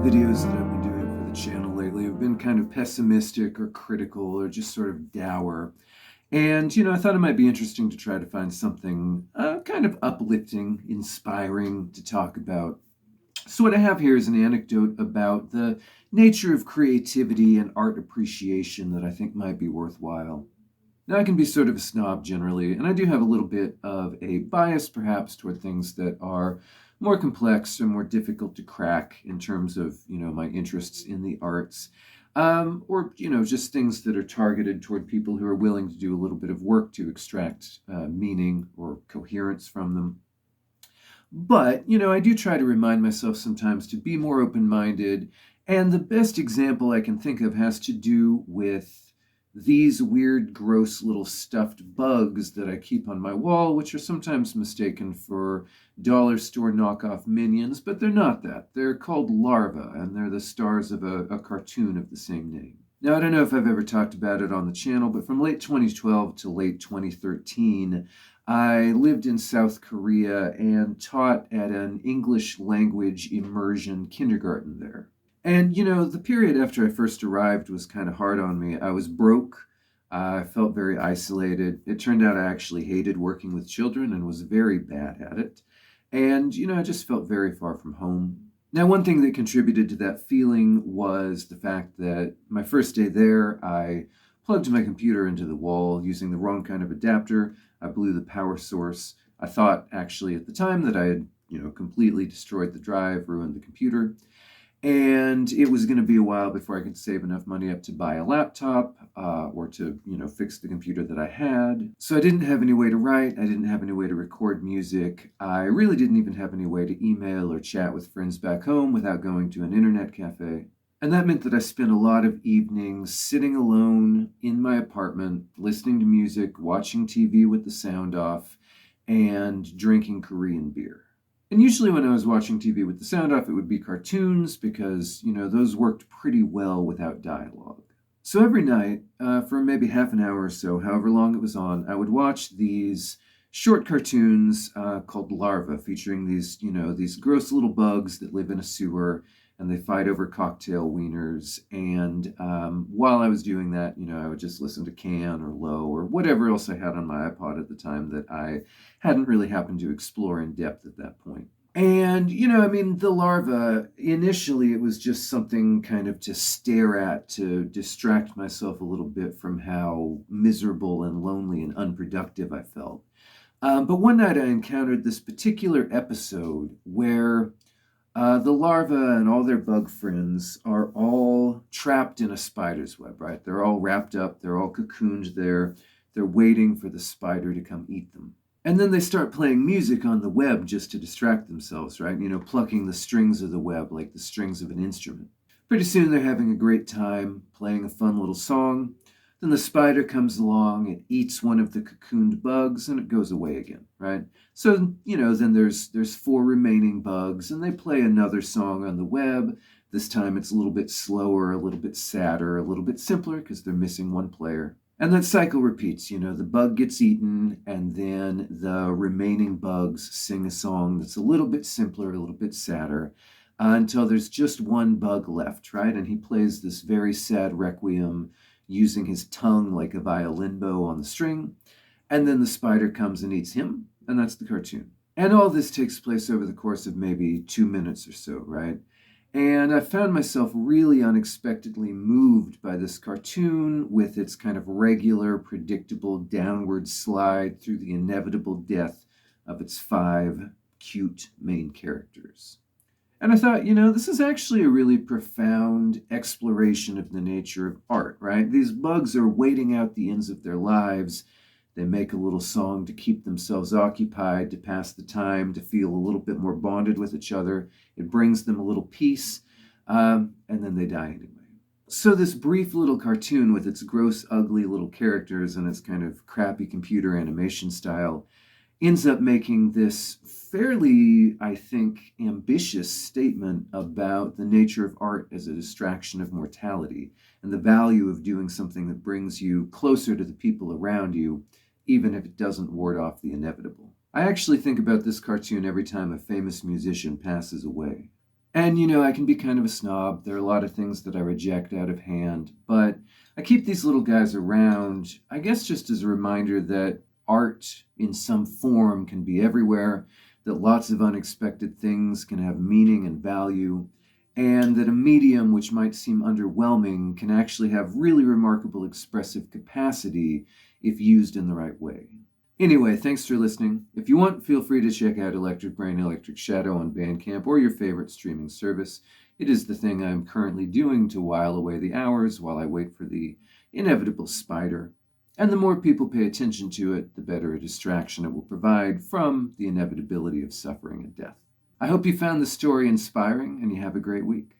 videos that I've been doing for the channel lately have been kind of pessimistic or critical or just sort of dour. And, I thought it might be interesting to try to find something kind of uplifting, inspiring to talk about. So, what I have here is an anecdote about the nature of creativity and art appreciation that I think might be worthwhile. Now, I can be sort of a snob generally, and I do have a little bit of a bias perhaps toward things that are more complex or more difficult to crack in terms of, my interests in the arts. Or, just things that are targeted toward people who are willing to do a little bit of work to extract meaning or coherence from them. But, I do try to remind myself sometimes to be more open minded. And the best example I can think of has to do with these weird, gross little stuffed bugs that I keep on my wall, which are sometimes mistaken for dollar store knockoff minions, but they're not that. They're called larvae, and they're the stars of a cartoon of the same name. Now, I don't know if I've ever talked about it on the channel, but from late 2012 to late 2013, I lived in South Korea and taught at an English language immersion kindergarten there. And, the period after I first arrived was kind of hard on me. I was broke. I felt very isolated. It turned out I actually hated working with children and was very bad at it. And, I just felt very far from home. Now, one thing that contributed to that feeling was the fact that my first day there, I plugged my computer into the wall using the wrong kind of adapter. I blew the power source. I thought actually at the time that I had, completely destroyed the drive, ruined the computer. And it was going to be a while before I could save enough money up to buy a laptop or to, fix the computer that I had. So I didn't have any way to write. I didn't have any way to record music. I really didn't even have any way to email or chat with friends back home without going to an internet cafe. And that meant that I spent a lot of evenings sitting alone in my apartment, listening to music, watching TV with the sound off, and drinking Korean beer. And usually when I was watching TV with the sound off, it would be cartoons because, those worked pretty well without dialogue. So every night, for maybe half an hour or so, however long it was on, I would watch these short cartoons called larvae, featuring these gross little bugs that live in a sewer and they fight over cocktail wieners. And while I was doing that, I would just listen to Can or Low or whatever else I had on my iPod at the time that I hadn't really happened to explore in depth at that point. And, the larva, initially it was just something kind of to stare at, to distract myself a little bit from how miserable and lonely and unproductive I felt. But one night I encountered this particular episode where the larvae and all their bug friends are all trapped in a spider's web, right? They're all wrapped up, they're all cocooned there, they're waiting for the spider to come eat them. And then they start playing music on the web just to distract themselves, right? Plucking the strings of the web like the strings of an instrument. Pretty soon they're having a great time, playing a fun little song. Then the spider comes along, it eats one of the cocooned bugs, and it goes away again, right? So, then there's four remaining bugs, and they play another song on the web. This time it's a little bit slower, a little bit sadder, a little bit simpler, because they're missing one player. And that cycle repeats, the bug gets eaten, and then the remaining bugs sing a song that's a little bit simpler, a little bit sadder, until there's just one bug left, right? And he plays this very sad requiem using his tongue like a violin bow on the string. And then the spider comes and eats him, and that's the cartoon. And all this takes place over the course of maybe 2 minutes or so, right? And I found myself really unexpectedly moved by this cartoon with its kind of regular, predictable downward slide through the inevitable death of its 5 cute main characters. And I thought, this is actually a really profound exploration of the nature of art, right? These bugs are waiting out the ends of their lives. They make a little song to keep themselves occupied, to pass the time, to feel a little bit more bonded with each other. It brings them a little peace, and then they die anyway. So this brief little cartoon with its gross, ugly little characters and its kind of crappy computer animation style ends up making this fairly, I think, ambitious statement about the nature of art as a distraction of mortality and the value of doing something that brings you closer to the people around you, even if it doesn't ward off the inevitable. I actually think about this cartoon every time a famous musician passes away. And, I can be kind of a snob. There are a lot of things that I reject out of hand, but I keep these little guys around, I guess, just as a reminder that art in some form can be everywhere, that lots of unexpected things can have meaning and value, and that a medium which might seem underwhelming can actually have really remarkable expressive capacity if used in the right way. Anyway, thanks for listening. If you want, feel free to check out Electric Brain Electric Shadow on Bandcamp or your favorite streaming service. It is the thing I'm currently doing to while away the hours while I wait for the inevitable spider. And the more people pay attention to it, the better a distraction it will provide from the inevitability of suffering and death. I hope you found the story inspiring and you have a great week.